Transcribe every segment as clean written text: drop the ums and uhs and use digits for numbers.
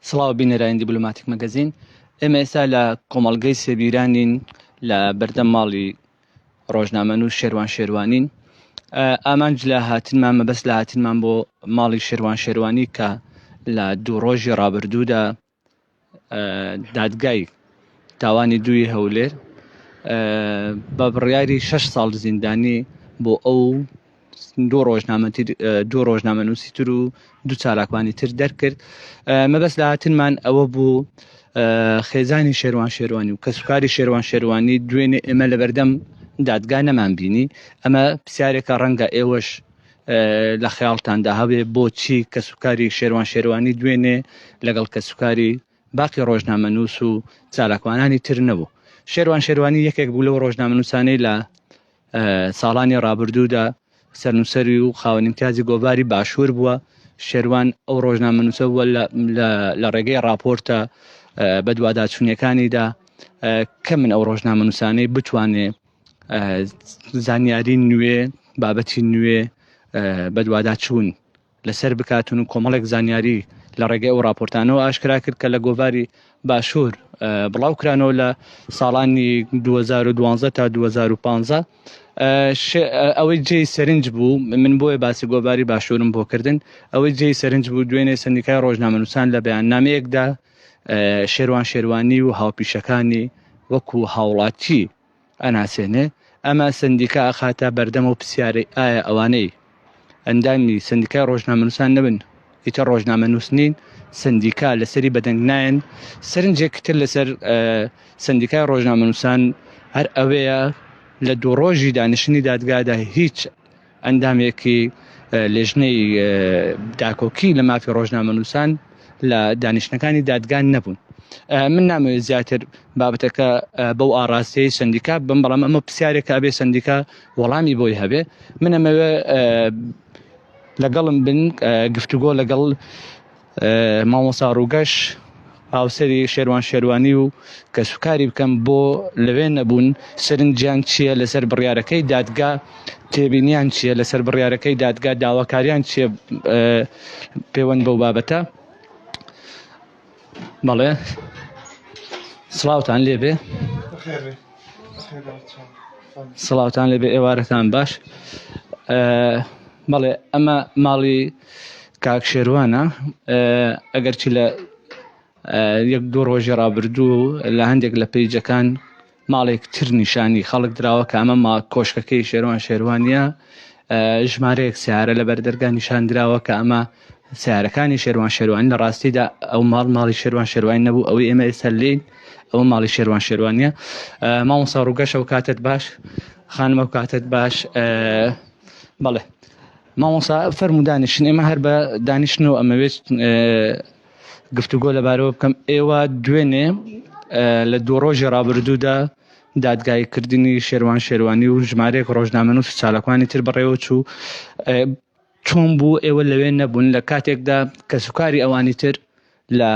سڵاو بینەرانی دیبلۆماتیک مەگەزین. ئێمە ئێستا لە کۆمەڵگەی سێبیرانین لە بەردەم ماڵی ڕۆژنامەنووس شێروان شێروانین. ئامانج لە هاتنمان مەبەست لە هاتنمان بۆ ماڵی شێروان شێروانی کە لە دوو ڕۆژی ڕابردوودا دادگای تاوانی دووی هەولێر بە بڕیاری 6 ساڵ زیندانی بۆ ئەو دوو ڕۆژنامەنووسی تر و دوو چالاکوانی تر دەرکرد. مەبەست لە هاتنمان ئەوە بوو خێزانی شێروان شێروانی و کەسوکاری شێروان شێروانی دوێنێ ئێمە لە بەردەم دادگا نەمان بینی. ئەمە پرسیارێکە ڕەنگە ئێوەش لە خەیاڵتاندا هەبێ بۆچی کەسوکاری شێروان شێروانی دوێنێ لەگەڵ کەسوکاری باقی ڕۆژنامەنووس و چالاکوانانی تر نەبوو. شێروان شێروانی یەکێک بوو لەو ڕۆژنامەنووسانەی لە ساڵانی ڕابردوودا سەرنووسەری و خاوەن ئیمتیازی گۆڤاری باشوور بووە. شێروان ئەو ڕۆژنامەنووسە بووە لە ڕێگەی راپۆرتە بە دوواداچوونیەکانیدا کە من ئەو ڕۆژنامەنووسانەی بتوانێ زانیاری نوێ بابەتی نوێ بە دوواداچوون لەسەر بکاتون و کۆمەڵێک زانیاری لە ڕێگەی ئەو راپۆرتانەوە ئاشکرا کرد کە لە گۆڤاری باشوور بڵاو کرانەوە لە ساڵانی 2012 تا 2015. ئەوەی جێی سەرنج بوو، من بۆیە باسی گۆڤاری باشوورم بۆ کردن، ئەوەی جێی سەرنج بوو دوێنێ سندیکای ڕۆژنامەنووسان لە بەیاننامەیەکدا شێروان شێروانی و هاوپیشەکانی وەکو هاوڵاتی ئەناسێنێ. ئەمە سندیکا ئەخاتە بەردەم و پرسیارەی ئایا ئەوانەی ئەندامی سندیکای ڕۆژنامەنووسان نەبن ئیتر ڕۆژنامەنووس نین، سندیکا لەسەری بەدەنگ نایەن. سەرنجێکتر لەسەر سندیکای ڕۆژنامەنووسان هەر ئەوەیە لە دوو ڕۆژی دانیشتنی دادگادا هیچ ئەندامێکی لێژنەی داکۆکی لە مافی ڕۆژنامەنووسان لە دانیشتنەکانی دادگان نەبوون. من نامەوێت زیاتر بابەتەکە بەو ئاڕاستەی سندیکا بم، بەڵام ئەمە پرسیارێکە ئەبێ سندیکا وەڵامی بۆی هەبێ. من ئەمەوێ لەگەڵم بن گفتوگۆ لەگەڵ مامۆستا ڕووگەش هاوسەری شێروان شێروانی و کەسوکاری بکەم بۆ لەوێ نەبوون سەرنجیان چییە لەسەر بڕیارەکەی دادگا، تێبینیان چییە لەسەر بڕیارەکەی دادگا، داواکاریان چییە پەیوەند بەو بابەتە. بەڵێ سڵاوتان لێبێ، سڵاوتان لێبێ، ئێوارەتان باش. بەڵێ ئەمە ماڵی کاک شێروانە. ئەگەرچی لە یەک دوو ڕۆژی ڕابردوو لە هەندێک لە پەیجەکان ماڵێک تر نیشانی خەڵک دراوە کە ئەمە کۆشکەکەی شێروان شێروانیە. ژمارەیەک سیارە لە بەردەرگا نیشان دراوە کە ئەمە سیارەکانی شێروان شێروانی. لە ڕاستیدا ئەو ماڵی شێروان شێروانی نەبوو، ئەوەی ئێمە ئێستا لێین ئەوە ماڵی شێروان شێروانیە. مامۆستا ڕووگەشە و کاتت باش، خانمە و کاتت باش. بەڵێ مامۆستا فەرموو دانیشن. ئێمە هەر بە دانیشتنەوە ئەمەوێت گفتوگۆ لەبارەوە بکەم. ئێوە دوێنێ لە دوو ڕۆژی ڕابردوودا دادگایکردنی شێروان شێروانی و ژمارەیەک ڕۆژنامەنووس و چالاکوانی تر بەڕێوە چوو. چۆن بوو ئێوە لەوێ نەبوون لە کاتێکدا کەسوکاری ئەوانی تر لە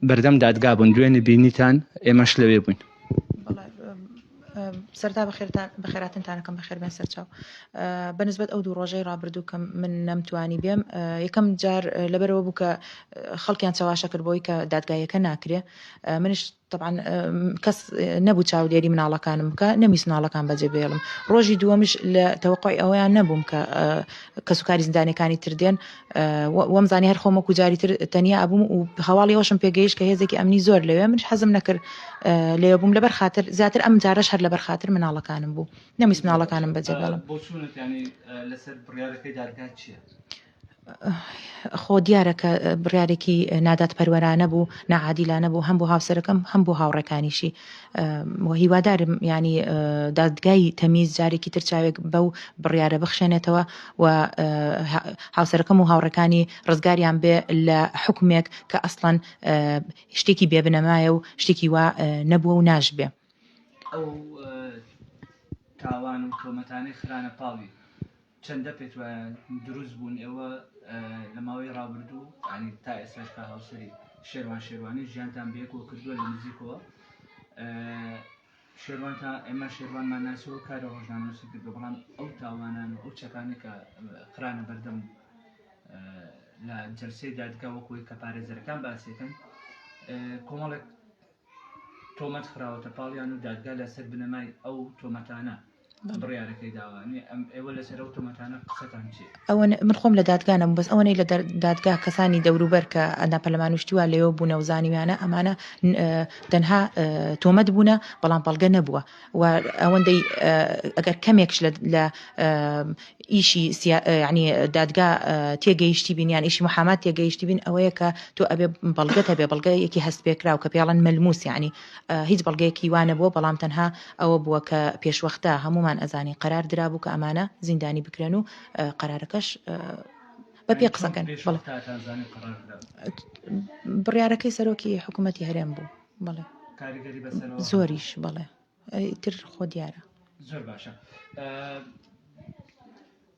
بەردەم دادگا بوون، دوێنێ بینیتان ئێمەش لەوێ بووین؟ سەرتا بەخێراتنتانەکەم بەخێر بێن سەرچاو. بەنسبەت ئەو دوو ڕۆژەی ڕابردوو کە من نەمتوانی بێم، یەکەم جار لەبەرەوە بوو کە خەڵکیان چاواشە کرد بۆی کە دادگایەکە ناکرێ. منش طبعا کەس نەبوو چاودێری مناڵەکانم بکە، نەمیست مناڵەکان بەجێ بێڵم. ڕۆژی دووەمش لە تەوەقعی ئەوەیان نەبووم کە کەسوکاری زیندانەکانی تر دێن. وەمزانی هەر خۆمە کوجاری تر تەنیا ئەبووم و هەواڵی ئەوشم پێگەیشت کە هێزێکی ئەمنی زۆر لەوێ، منش حەزم نەکرد لێ بووم لەبەر خاتر زیاتر ئەم جارەش هەر لەبەر خاتر مناڵەکانم بوو، نەمیست مناڵەکانم بەجێ بێڵم. لەسەر بڕیارەکەی دادگا چییە؟ خۆ دیارە کە بڕیارێکی نادات پەروەرانە بوو، نەعادیلانە بوو، هەم بۆ هاوسەرەکەم هەم بۆ هاوڕێکانیشی. هیوادارم ینی دادگای تەمیز جارێکی تر چاوێک بەو بڕیارە بخشێنێتەوە و هاوسەرەکەم و هاوڕێکانی ڕزگاریان بێ لە حکومێک کە ئەسڵەن شتێکی بێبنەمایە و شتێکی وا نەبووە و ناژبێ. ئەو تاوان و تۆمەتانەی خرانە پاڵی چەندە پێت وایە دروست بوون ئێوە لە ماوەی ڕابردوو، ینی تا ئێستاش کا هاوسەری شێروان شێروانی ژیانتان بەیەکەوە کردووە لە نزیکەوە؟ شێروانتان ئێمە شێروانمان ناسیەوە کارە ڕۆژنامەنووسی کردو، بەڵام ئەو تاوانان و ئەو چەکانە کە خرانە بەردەم لە جەلسەی دادگا وەکوی کە پارێزەرەکان باسیەکەن کۆمەڵێک تۆمەت خراوەتە پاڵیان و دادگا لەسەر بنەمای ئەو تۆمەتانە بڕیارەکەی داوانێ ئێوە لەسەر ئەو تۆمەتانە قسەتان چی؟ ئەوە من خۆم لە دادگانم بەس ئەوەی لە دادگا کەسانی دەوروبەر کە ئەنا پەرلەمانوشتیوا لێەوە بوونە و زانیویانە ئەمانە تەنها تۆمەت بوونە بەڵام بەڵگە نەبووە و ئەوەندەی ئەگەر کەمێکش لە ئیشی ینی دادگا تێگەیشتی بین یان ئیشی محامات تێگەیشتی بین ئەوەیە کە تۆ ئەبێ بەڵگەت هەبێ بەڵگەیەکی هەست پێکراو کە پێڵەن مەلموس یعنی هیچ بەڵگەیەکی وانە بووە بەڵام تەنها ئەوە بووە کە پێشوەختە هەمومان ئەزانی قەرار درابوو کە ئەمانە زیندانی بکرێن و قەرارەکەش بە پێ قسەکەن بڕیارەکەی سەرۆکی حکوومەتی هەرێم بوو بڵێ زۆریش بڵێ تر خۆ دیارە زۆر باشە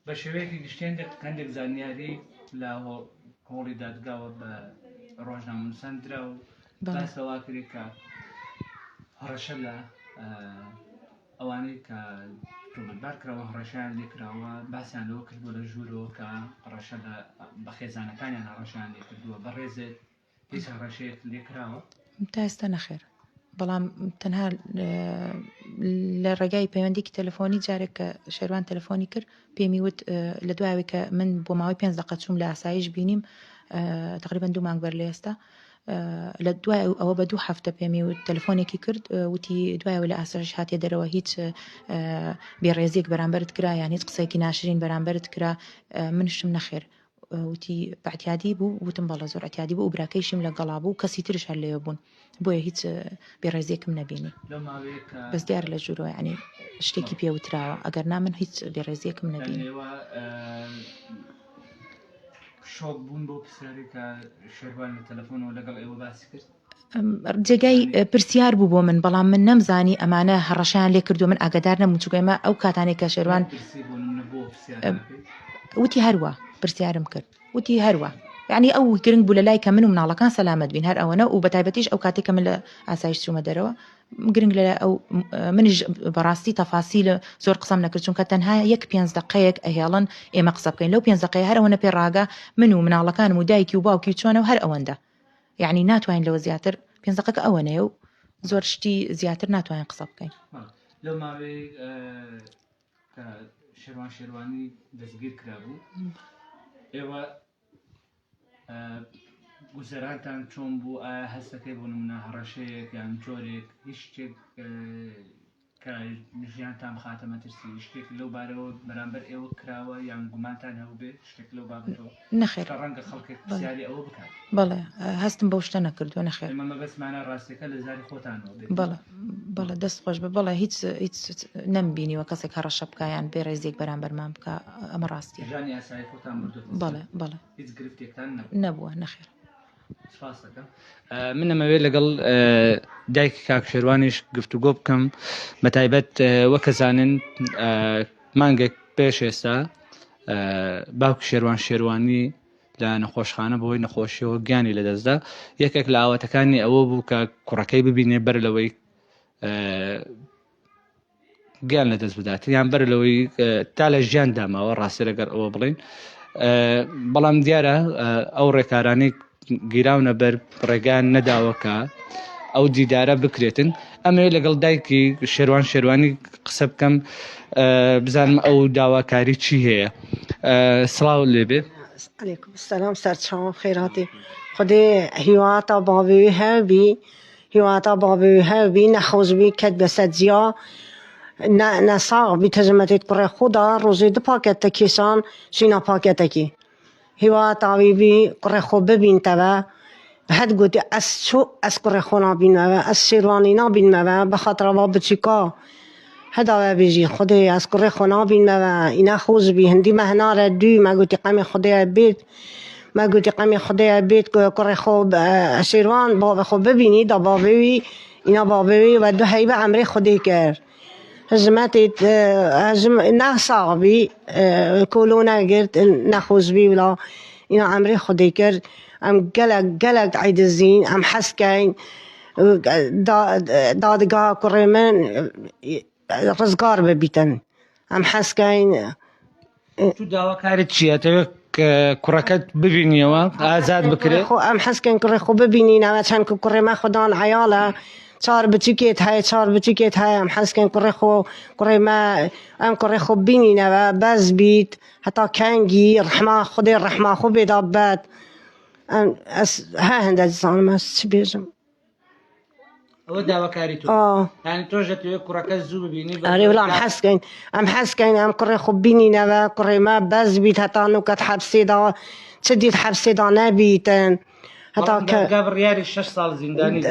بە شێوەیەکی گشتێن هەندێک زانیاری لە هۆڵی دادگاوە بە ڕۆژنامەنووسان درا و باسەوا کرێ کە هەڕەشە لە ئەوانەی کە تۆمەتبار کراوە هەڕەشیان لێکراوە باسییان لەوە کردووە لە ژوورەوە کە ڕەشە بە خێزانەکانیان هەڕەشیان لێ کردووە بەڕێزێت هیچ هەڕەشەیەک لێکراوە تا ئێستا نەخێر بەڵام تەنها لە ڕێگای پەیوەندێکی تەلەفۆنی جارێک کە شێروان تەلەفۆنی کرد پێمی وت لە دوایەوەی کە من بۆ ماوەی 5 دقە چووم لە ئاسایش بینیم تقریبا 2 مانگ بەر لە ئێستا لە دوای ئەوە بە 2 هەفتە پێمی وت تەلەفۆنێکی کرد وتی دوایەوە لە ئاسایش هاتیە دەرەوە هیچ بێڕێزیەک بەرامبەرت کرا یان هیچ قسەیەکی ناشرین بەرامبەرت کرا منشم نەخێر وتی بەعتیادی بوو وتم بەڵە زۆر ئەتیادی بوو و براکەیشیم لە گەڵا بوو کەسی ترش هەر لێوە بوون بۆیە هیچ بێڕێزیەکم نەبینی بەس دیار لە ژوورەوە ینی شتێکی پێوتراوە ئەگەر نا من هیچ بێڕێزیەکم نەبینی شۆک بوون بۆ پرسیاری کە شێروان لە تەلەفۆنەوە لەگەڵ ئێوە باسی کرد جێگای پرسیار بوو بۆ من بەڵام من نەمزانی ئەمانە هەڕەشیان لێ کردو من ئاگدار نەبووم چووکەمە ئەو کاتانێک کە شێروان وتی هەروە پرسیارم کرد وتی هەروە یعنی ئەو گرنگ بوو لە لای کە من و مناڵەکان سەلامەت بین هەر ئەوەنە و بەتایبەتیش ئەو کاتێک کە من لە ئاسایش چوومە دەرەوە گرنگ لە ئەو منیش بەڕاستی تەفاسیل زۆر قسەم نەکرد چونکە تەنها 5 دقەیەک ئەهێڵن ئێمە قسە بکەین لەو 5 دقەیە هەر ئەوەنە پێڕاگا من و مناڵەکانم و دایکی و باوکی چۆنە و هەر ئەوەندە یعنی ناتوانین لەوە زیاتر 5 دقەکە ئەوەنەیە و زۆر شتی زیاتر ناتوانین قسە بکەین لەو ماوەی شێروان شێروانی دەستگیر کرابوو ئێوە گوزەرانتان چۆن بوو ئایا هەستەکەی بۆ نمونە هەڕەشەیەک یان جۆرێک هیچ شتێک کە ژیانتان بخاتە مەترسی شتێک لەو بارەوە بەرامبەر ئێوە کراوە یان گومانتان هەبوو شتێک لەو بابەتەوە نەخێر ڕەنگە خەڵکێک پرسیاری ئەوە بکات بەڵێ هەستم بەو شتە نەکردووە نەخێر ئێمە مەبەستمانە ڕاستیەکە لە زاری خۆتانەوە بەڵێ دەست خۆش بە بەڵێ هیچ نەمبینیوە کەسێک هەڕەشە بکایان بێڕێزێک بەرامبەرمان بکە ئەمە ڕاستی ژانی ئاسایی خۆتان بردووە بەڵێ هیچ گرفتێکتان نەبووە نەخێر من ئەمەوێت لەگەڵ دایکی کاک شێروانیش گفتوگۆ بکەم بە تایبەت وەکەزانن مانگێک پێش ئێستا باوکی شێروان شێروانی لە نەخۆشخانە بەهۆی نەخۆشیەوە گیانی لەدەستدا یەکێک لە ئاواتەکانی ئەوە بوو کە کوڕەکەی ببینێ بەر لەوەی گیان لەدەست بدات یان بەر لەوەی تا لە ژیان داماوە ڕاستی لەگەر ئەوە بڵین بەڵام دیارە ئەو ڕێکارانەی گیراونە بەر ڕێگان نەداوەکە ئەو دیدارە بکرێتن ئەمێ لەگەڵ دایکی شێروان شێروانی قسە بکەم بزانم ئەو داواکاری چی هەیە سڵاو لێبێ علیکم السلام سەرچاوم خێراتی خودێ هیواتە باوێ هەبی هیواتە باوێ هەبی نەخۆزبی کەت بەسەجیا نەساغ بی تەزمەتێت کوڕێ خۆدا ڕۆژێ دو پاکێتە کێسان شینا پاکێتەکی هیواتاوی بی کوڕێ خۆ ببینتەوە هەد گوتی ئەس چۆ ئەس کوڕێ خۆ نابینمەوە ئەس شێروانی نابینمەوە بەخاترەوە بچیکا هەداوە بێژی خودێ ئەس کوڕێ خۆ نابینمەوە ئینا خۆزبی هەندی مەهنارە دوی مەگوتی قەمی خودەیە بێت مەگوتی قەمی خودەیە بێت کوڕێ خۆ شێروان باوێ خۆ ببینی دا باوێوی ئینا باوێوی و دو هەیبە ئەمرێ خودێ کرد هزمەتێت نەساغبی کۆلۆنە گرت نەخۆزبی ولا ئینا ئەمرێ خودێ کرد ئەم گەلک عیدزین ئەم حەسکەین دادگا کوڕێ من ڕزگار ببیتن ئەم حەسکەین تو داواکارت چیە کوڕەکەت ببینیەوە ئازاد بکرێت خۆ ئەم حەزکەن کوڕی خۆ ببینینەوە چەند کوڕێمە خۆدان عیاڵە چار بچووکێت هەیە چار بچووکێت هەیە ئەم حەزکەن کوڕی خۆ کوڕێمە ئەم کوڕی خۆ بینینەوە بەس بیت هەتا کەنگی ڕحما خودێ ڕحما خۆ بێدا بەت ها هەندە زانم ئەس چ بێژم ئەوە داواکاری تۆ یانی تۆش دەتەوێت کوڕەکە زوو ببینی ئەرێ وەڵام ئەم حەزکەین ئەم کوڕی خۆ بینینەوە کوڕێمە بەس بیت هەتا نوکەت حەبسێدا چ دیت حەبسێدا نەبیتن هەتا بڕیاری 6 ساڵ زیندانی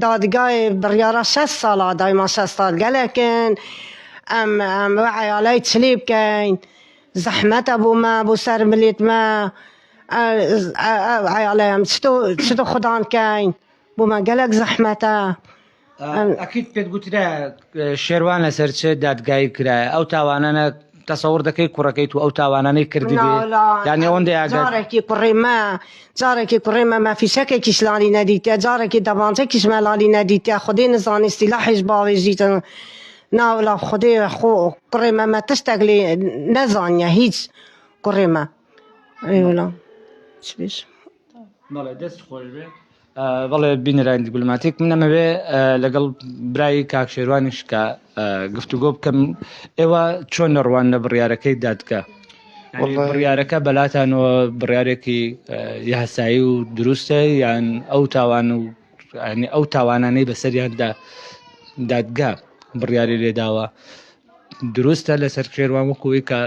دادگای بڕیارە 6 ساڵا دایما 6 ساڵ گەلەکن ئەم عیالای چلێ بکەین زەحمەتە بۆمە بۆ سەر ملێتمە عیالای ئەم چتۆ خودان کەین بۆمە گەلک زەحمەتە ئەکید پێت گوترا شێروان لەسەر چ دادگایی کرایە ئەو تاوانانە تەسەوڕ دەکەی کوڕەکەیت و ئەو تاوانانەی کردی بێ یانی ئەوەندە جارێکی کوڕێمە مەفیشەکێکی شلالی نەدیتە جارێکی دەبانچێکی شمەلالی نەدیتە خودێ نزانستی لە حیش باوێژیتن ناوڵا خودێ خۆ کوڕێمە مە تشتێک لێ نەزانیە هیچ کوڕێمە وڵام چ بێش بەڵێ دەست خۆش بێ بەڵێ بینەرانی دیپلۆماتیک من ئەمەوێ لەگەڵ برایی کاک شێروانیش کە گفتوگۆ بکەم ئێوە چۆن نەڕوان لە بڕیارەکەی دادگا بڕیارەکە بەلاتانەوە بڕیارێکی یاسایی و دروستە یان ئەو تاوان و ئەو تاوانانەی بەسەریاندا دادگا بڕیاری لێداوە دروستە لەسەر شێروان وەکوی کە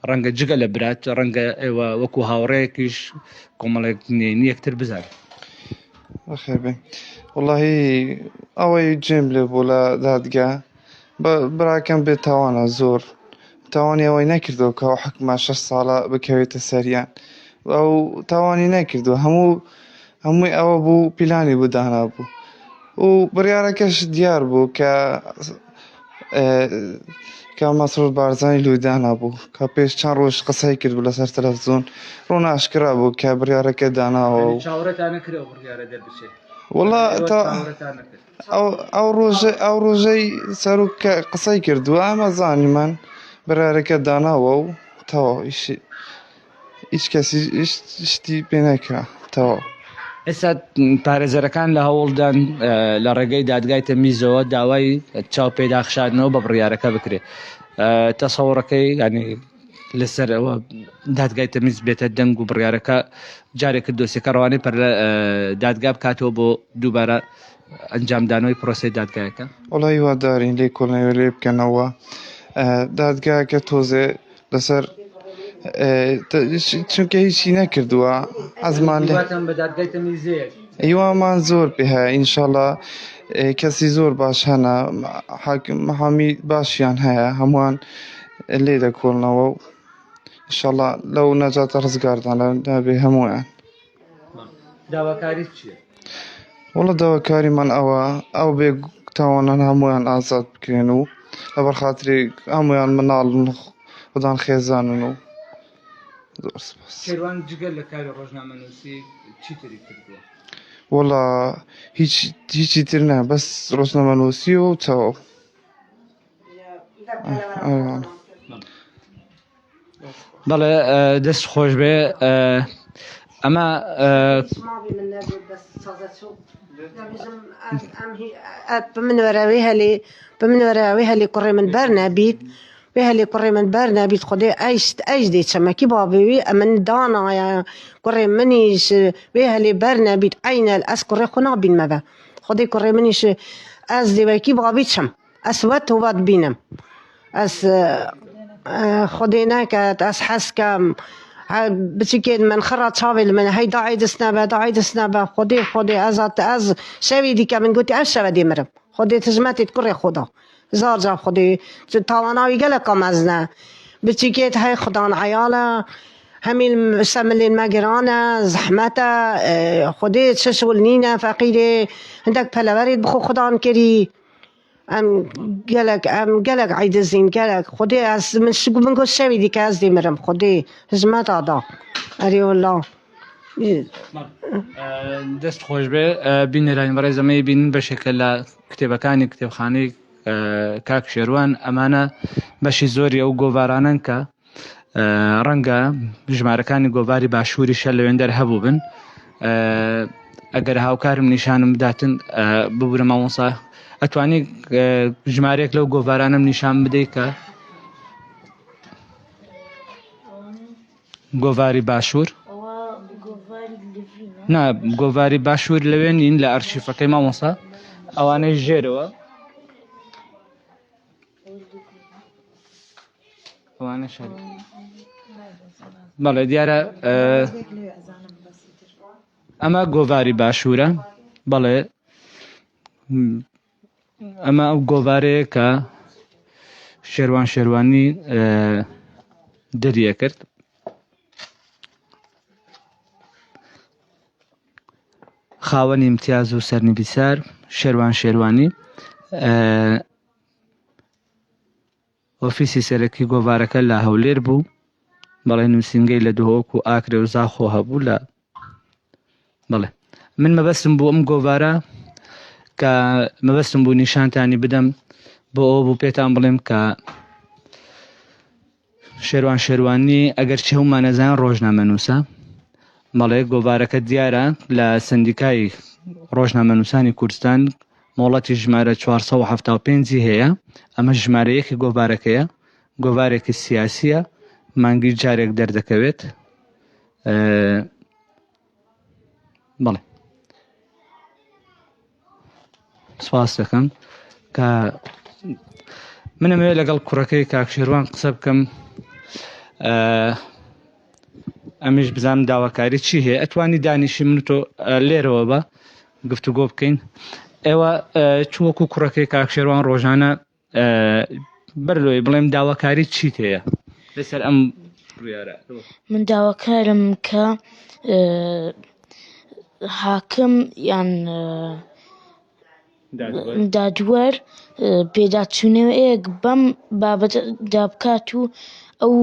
ڕەنگە جگە لە برات ڕەنگە ئێوە وەکو هاوڕەیەکیش کۆمەڵێک نێنی یەکتر بزان بەخێر بێ وڵڵاهی ئەوەی جێم لێ بوو لە دادگا براکەم بێت تاوانە زۆر تاوانی ئەوەی نەکردەوە کە ئەو حکومە 6 ساڵە بکەوێتە سەریان ئەو تاوانی نەکردووە هەمووی ئەوە بوو پیلانی بوو دانا بوو و بڕیارەکەش دیار بوو کە مەسرور بارزانی لوودانا بوو کە پێش چەند ڕۆژ قسەی کرد بوو لەسەر تەلەڤیزۆن ڕۆنە ئاشکرا بوو کە بڕیارەکە داناوە و وەڵا ئەو ڕۆژەی سەرۆک کە قسەی کردووە ئەمە زانیمان بڕیارەکە داناوە و تەواو هیچ کەسی شتی پێ نەکرا تەواو ئێستا پارێزەرەکان لە هەوڵدان لە ڕێگەی دادگای تەمیزەوە داوای چاو پێداخشاردنەوە بە بڕیارەکە بکرێت تەسەوڕەکەی ینی لەسەر ئەوە دادگای تەمیز بێتە دەنگ و بڕیارەکە جارێک دۆسیەکە ڕەوانەی پەر دادگا بکاتەوە بۆ دووبارە ئەنجامدانەوەی پرۆسەی دادگایەکە وەڵی وادارین لێ کۆڵنەوە لێ بکەنەوە دادگایەکە تۆزێ لەسەر چونکە هیچی نەکردووە ئەزمان لێ هیوامان زۆر پێ هەیە ئینشاڵڵا کەسی زۆر باش هەنا محامی باشیان هەیە هەمووان لێ دەکۆڵنەوە و ئینشاڵڵا لەو نەجاتە ڕزگاردان دابێ هەموویان داواکاریت چییە؟ وەڵە داواکاریمان ئەو بێ تاوانان هەمویان ئازاد بکرێن و لەبەرخاتری هەمویان مناڵن خوددان خێزانن و زۆر سپاس. شێروان جگەل لە کاری ڕۆژنامەنووسی چی تری کردووە؟ وەڵا هیچی تر نە بەس ڕۆژنامەنووسی و تەواو. بەڵێ دەست خۆش بێ ئەمە بمنوەراوی هەلی کوڕێ من بەر نەبیت وێ هەلی کوڕێ من بەر نەبیت خودێ ئەیش دێ چەمەکی بابێوی ئەمن دانایە کوڕێ منیش وێ هەلی بەر نەبیت عینە ئەس کوڕێ خۆ نابینمە بە خودێ کوڕێ منیش ئەس دێوەکی بابی چەم ئەس وەت وەت بینم ئەس خودێ ناکات ئەس حەسکەم بچکێت من خڕا چاوێ من هەی داعی دەستنە بە خودێ ئەز شەوی دیکە من گوتی ئەس شەوە دێمرم خودێ تژمەتێت کوڕێ خۆدا زار جا خودێ تاواناوی گەلەکە مەزنە بچکێت هەی خوددان عیالە هەمیل سەملێن مەگرانە زەحمەتە خودێ چشول نینە فەقیرێ هەندێک پەلەوەرێت بخۆ خوددان کردی ئەم گەلک عیدزین گەلک خودێ ئەس من گوت شەوی دیکە ئەس دێمرم خودێ هزمەتادا ئەرێ وەڵا دەست خۆش بێ بینەرانی بەڕێزەمەی بینن بەشێکە لە کتێبەکانی کتێبخانەی کاک شێروان ئەمانە بەشی زۆری ئەو گۆڤارانن کە ڕەنگە ژمارەکانی گۆڤاری باشووریشە لەوێن دەرهەبوو بن ئەگەر هاوکارم نیشانم بداتن ببورە مامۆستا ئەتوانی ژمارەیەک لەو گۆڤارانم نیشان بدەیت کە گۆڤاری باشوور نا گۆڤاری باشوور لەوێ نین لە ئەرشیفەکەی مامۆستا ئەوانەی ژێرەوە ئەوانە شەر بەڵێ دیارە ئەمە گۆڤاری باشوورە بەڵێ ئەمە ئەو گۆڤارەیە کە شێروانی دەریە کرد خاوەنی امتیاز و سەرنویسار شێروانی ئۆفیسی سەرەکی گۆڤارەکە لە هەولێر بوو بەڵێ نووسینگەی لە دهۆک و ئاکرێ و زاخۆ هەبوو لە بەڵێ من مەبەستم بوو ئەم گۆڤارە کە مەبەستم بوو نیشانتانی بدەم بۆ ئەوە بوو پێتان بڵێم کە شێروانی ئەگەر چی هەمومان نەزان ڕۆژنامەنووسە بەڵێ گۆڤارەکە دیارە لە سندیکای ڕۆژنامەنووسانی کوردستان مۆڵەتی ژمارە 475 هەیە ئەمە ژمارەیەکی گۆڤارەکەیە گۆڤارێکی سیاسیە مانگی جارێک دەردەکەوێت بەڵێ سپاس دەکەم کە منەمەوێت لەگەڵ کوڕەکەی کاکشێروان قسە بکەم ئەمیش بزانم داواکاری چی هەیە ئەتوانی دانیشی من تۆ لێرەوە بە گفتوگۆ بکەین ئێوە چوەکو کوڕەکەی کاکشێروان ڕۆژانە بەرلۆی بڵێم داواکاری چیت هەیە لەسەر ئەم ڕوویارە من داواکارم کە حاکم یان دادوەر پێداچوونەوەیەک بەم بابەتدا بکات و ئەو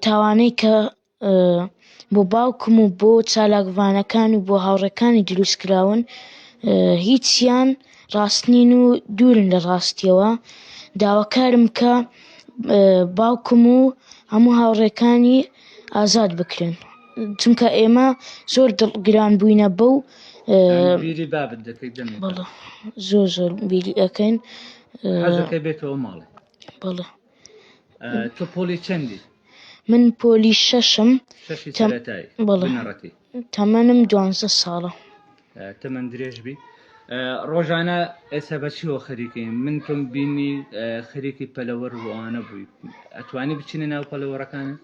تاوانەی کە بۆ باوکم و بۆ چالاکڤانەکان و بۆ هاوڕێکانی دروستکراون هیچیان ڕاستنین و دوورن لە ڕاستیەوە داواکارم کە باوکم و هەموو هاوڕێکانی ئازاد بکرێن چونکە ئێمە زۆر دڵگران بووینە بەو بیری بابت دەکەیت دەمێت بەڵێ زۆر بیری ئەەکەین حەزەکەی بێتەوە ماڵێ بەڵێ تۆ پۆلی چەندی من پۆلی شەشم شەشی سەرەتایی بەڵێ بنەڕەتی تەمەنم 12 ساڵە تەمەن درێژ بی ڕۆژانە ئێستا بەچیەوە خەریکین من تۆم بینی خەریکی پەلەوەر بۆ ئەوانە بووی ئەتوانی بچینە ناو پەلەوەڕەکانە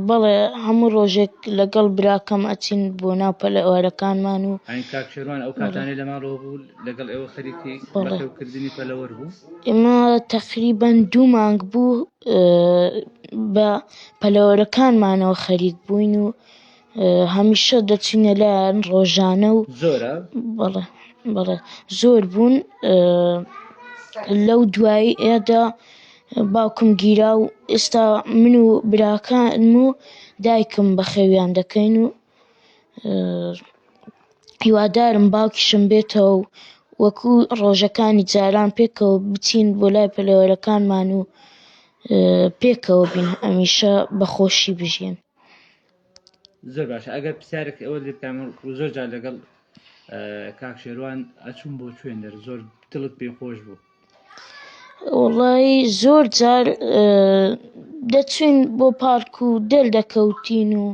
بەڵێ هەموو ڕۆژێک لەگەڵ براکەم ئەچین بۆ ناو پەلەوەرەکانمان و ئەین کاکشێروان ئەو کاتانەی لە ماڵەوە بوو لەگەڵ ئێوە خەریکی بەخێوکردنی پەلەوەر بوو ئێمە تەقریبەن 2 مانگ بوو بە پەلەوەرەکانمانەوە خەریک بووین و هەمیشە دەچینە لایەن ڕۆژانە و زۆرە بەڵێ زۆر بوون لەو دواییەدا باوکم گیرا و ئێستا من و براکانم و دایکم بەخێویان دەکەین و هیوادارم باوکیشم بێتەوە و وەکو ڕۆژەکانی جاران پێکەوە بچین بۆ لای پەلەوەرەکانمان و پێکەوە بین ئەمیشە بەخۆشی بژین زۆر باشە ئەگەر پرسیارێک ئەوە لێ بکەم زۆر جار لەگەڵ کاکشێروان ئەچوون بۆ کوێندەر زۆر دڵت پێی خۆش بوو وەڵی زۆر جار دەچوین بۆ پارک و دێل دەکەوتین و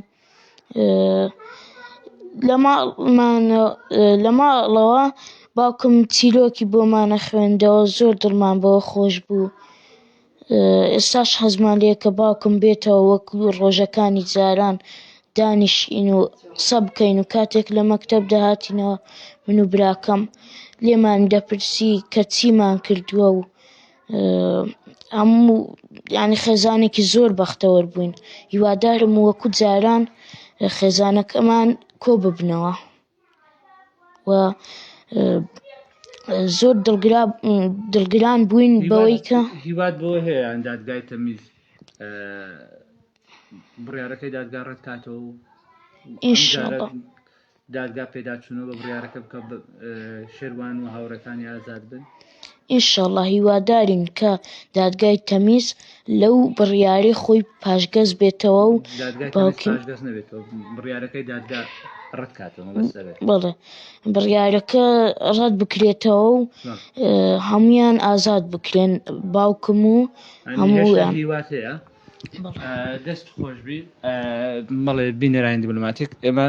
لە ماڵەوە باوکم چیرۆکی بۆمانە خوێندەوە زۆر دڵمان بەوە خۆش بوو ئێستاش حەزمان لێیە کە باوکم بێتەوە وەکو ڕۆژەکانی جاران دانیشین و قسە بکەین و کاتێک لە مەکتەب داهاتینەوە من و براکەم لێمان دەپرسی کە چیمان کردووە و هەموو یعنی خێزانێکی زۆر بەختەوەر بووین هیوادارم وەکو جاران خێزانەکەمان کۆ ببنەوە و زۆر دڵگران بووین بەوەی کە هیواد بۆ هەیە دادگای تەمیز بڕیارەکەی دادگا ڕەت کاتەوە و ئینشاڵڵا دادگا پێداچوونەوە بە بڕیارەکە بکە شێروان و هاوڕێکانی ئازاد بن ئینشەڵڵا هیوادارین کە دادگای تەمیز لەو بڕیارەی خۆی پاشگەز بێتەوە و باوکی بڕیارەکەی دادگا ڕەت کاتەوە بەڵێ بڕیارەکە ڕەت بکرێتەوە و هەمویان ئازاد بکرێن باوکم و هەموویان. هیواتەیە دەست خۆشبی مەڵێ بینێرانی دیبلۆماتیک ئێمە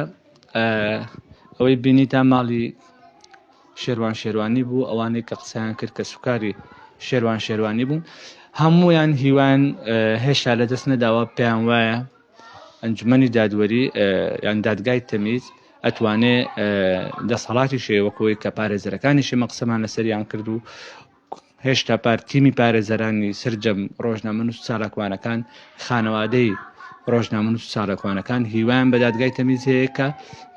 ئەوەی بینی تا ماڵی شێروانی بوو ئەوانەی کە قسەیان کرد کە سوکاری شێروانی بوون هەمویان هیوان هێشتا لە دەست نەداوە پێیان وایە ئەنجومەنی دادوەری یان دادگای تەمیز ئەتوانێ دەسەڵاتی شێوەکەوەی کە پارێزەرەکانیشی مەقسەمان لەسەریان کرد و هێشتا تیمی پارێزەرانی سرجەم ڕۆژنامە نووس چالاکوانەکان خانەوادەی ڕۆژنامە نووس چالاکوانەکان هیوان بە دادگای تەمیز هەیە کە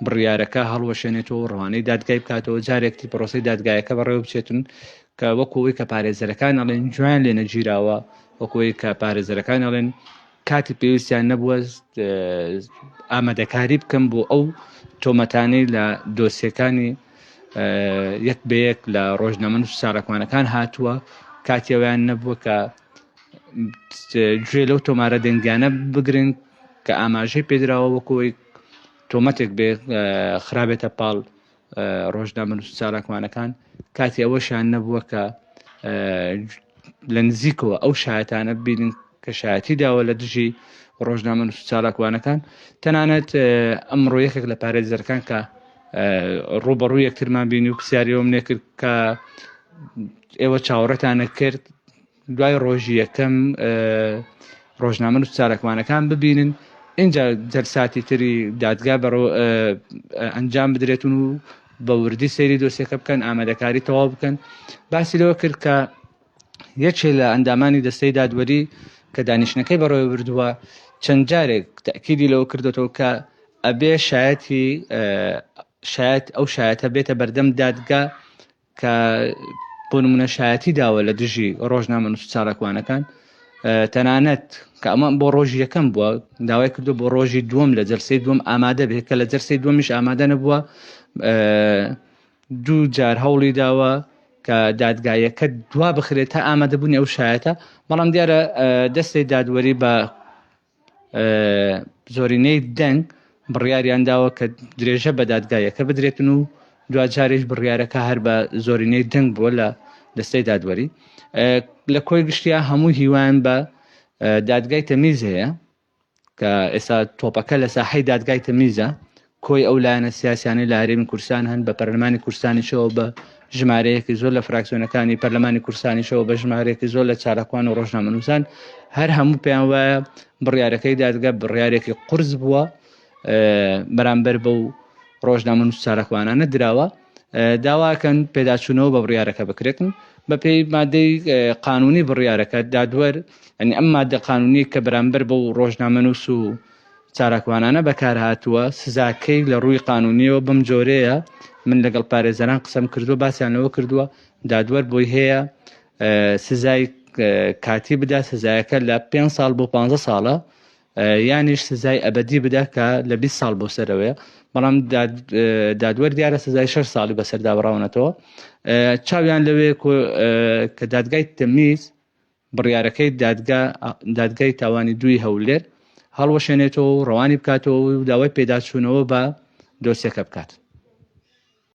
بڕیارەکە هەڵوەشێنێتەوە ڕوانەی دادگای بکاتەوە جارێکتی پرۆسی دادگایەکە بەڕێوە بچێتن کە وەکەوەی کە پارێزەرەکان ئەڵێن جویان لێ نەگیراوە وەکەوەی کە پارێزەرەکان ئەڵێن کاتی پێویستیان نەبووە ئامادەکاری بکەم بۆ ئەو تۆمەتانەی لە دۆسیەکانی یەک بەیەک لە ڕۆژنامە نووس چالاکوانەکان هاتووە کاتیەوەیان نەبووە کە گوێ لەو تۆمارە دەنگیانە بگرن کە ئاماژەی پێدراوە وەکەوەی تۆمەتێک بێ خراپێتە پاڵ ڕۆژنامە نووس چالاکوانەکان کاتی ئەوەشیان نەبووە کە لە نزیکەوە ئەو شایەتانە ببینن کە شایەتی داوە لە دژی ڕۆژنامە نووس چالاکوانەکان تەنانەت ئەمڕۆ یەکێک لە پارێزەرەکان کە ڕوبەڕووی یەکترمان بینی و پرسیاریەوەم لێ کرد کە ئێوە چاوەڕێتانە کرد دوای ڕۆژی یەکەم ڕۆژنامە نووس چالاکوانەکان ببینن اینجا جەلساتی تری دادگا بەڕۆ ئەنجام بدرێتون و بە وردی سەیری دۆسیەکە بکەن ئامادەکاری تەواو بکەن باسی لەوە کرد کە یەکێک لە ئەندامانی دەستەی دادوەری کە دانیشتنەکەی بەڕێوە بردووە چەند جارێک تەکیدی لەوە کردوێتەوە کە ئەبێ شایەت ئەو شایەتە بێتە بەردەم دادگا کە بۆ نمونە شایەتی داوە لە دژی ڕۆژنامە نووس چالاکوانەکان تەنانەت کە ئەمە بۆ ڕۆژی یەکەم بووە داوای کردو بۆ ڕۆژی دووەم لە جەلسەی دووەم ئامادە بێت کە لە جەلسەی دووەمیش ئامادە نەبووە دوو جار هەوڵی داوە کە دادگایەکە دوا بخرێت تا ئامادەبوونی ئەو شایەتە بەڵام دیارە دەستەی دادوەری بە زۆرینەی دەنگ بڕیاریان داوە کە درێژە بە دادگایەکە بدرێتن و دوجارێش بڕیارەکە هەر بە زۆرینەی دەنگ بووە لە دەستەی دادوەری لە کۆی گشتیا هەموو هیوان بە دادگای تەمیز هەیە کە ئێستا تۆپەکە لە ساحەی دادگای تەمیزە کۆی ئەو لایەنە سیاسیانەی لە هەرێمی کوردستان هەن بە پەرلەمانی کوردستانیشەوە بە ژمارەیەکی زۆر لە فراکسیۆنەکانی پەرلەمانی کوردستانیشەوە بە ژمارەیەکی زۆر لە چالاکوان و ڕۆژنامە نووسان هەر هەموو پێیان وایە بڕیارەکەی دادگا بڕیارێکی قورس بووە بەرامبەر بەو ڕۆژنامە نووس چالاکوانانە دراوە داواکەن پێداچوونەوە بە بڕیارەکە بکرێتن بە پێی مادەی قانونی بڕیارەکە دادوەر ئەنی ئەم مادە قانونی کە بەرامبەر بەو ڕۆژنامە نووس و چالاکوانانە بەکار هاتووە سزاکەی لە ڕووی قانونیەوە بەم جۆرەیە من لەگەڵ پارێزەران قسەم کردووە باسییانەوە کردووە دادوەر بۆی هەیە سزای کاتی بدا سزایەکە لە 5 ساڵ بۆ 15 ساڵە یانیش سزای ئەبەدی بدا کە لە 20 ساڵ بۆ سەرەوەیە بەڵام دادوەر دیارە سزای 6 ساڵی بەسەردا بڕاونەتەوە چاویان لەوێ کە دادگای تەمیز بڕیارەکەی دادگای تاوانی دوی هەولێر هەڵوەشێنێتەوە و ڕەوانی بکاتەوە و داوای پێداچوونەوە بە دۆسیەکە بکات.